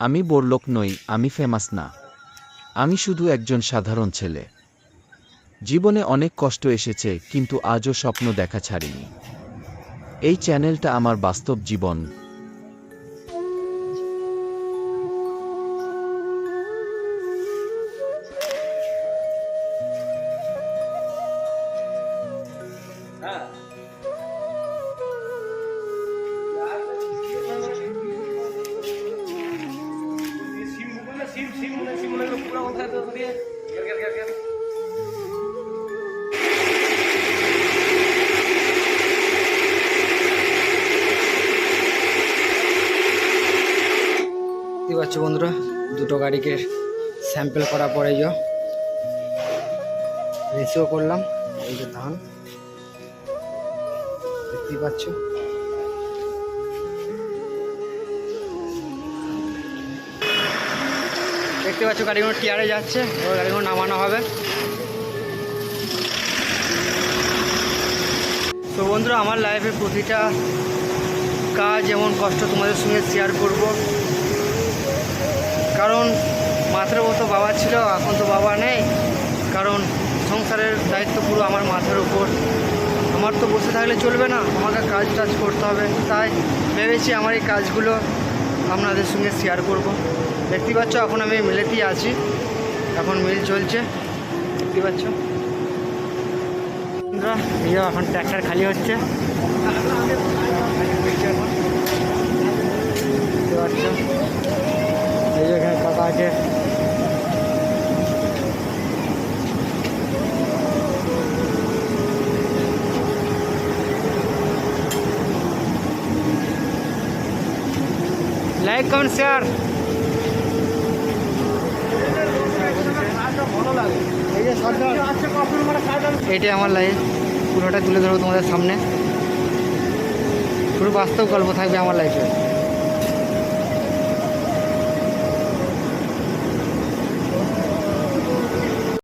আমি বড়লোক নই, আমি ফেমাস না। আমি শুধু একজন সাধারণ ছেলে। জীবনে অনেক কষ্ট এসেছে, কিন্তু আজও স্বপ্ন দেখা ছাড়িনি। এই চ্যানেলটা আমার বাস্তব জীবন। দেখতে পাচ্ছ বন্ধুরা, দুটো গাড়িকে স্যাম্পল করার পরে রেসিও করলাম। এই যে ধান দেখতেই পাচ্ছ। দেখতে পাচ্ছ গাড়িগুলো টিয়ারে যাচ্ছে, এবার গাড়িগুলো নামানো হবে। তো বন্ধুরা, আমার লাইফের প্রতিটা কাজ এমন কষ্ট তোমাদের সঙ্গে শেয়ার করব, কারণ মাথার মতো বাবা ছিল, এখন তো বাবা নেই। কারণ সংসারের দায়িত্ব পুরো আমার মাথার উপর। আমার তো বসে থাকলে চলবে না, আমাকে কাজ টাজ করতে হবে। তাই ভেবেছি আমার এই কাজগুলো আপনাদের সঙ্গে শেয়ার করব। দেখতে পাচ্ছ এখন আমি মিলেতেই আছি, এখন মিল চলছে। দেখতে পাচ্ছ এই যে এখন ট্র্যাক্টর খালি হচ্ছে। দেখতে পাচ্ছ এই যে এখানে কাকা আছে। Like comment share. এইটাই আমার লাইফ, পুরোটা তুলে ধরবো তোমাদের সামনে। পুরো বাস্তব গল্প থাকবে আমার লাইফে।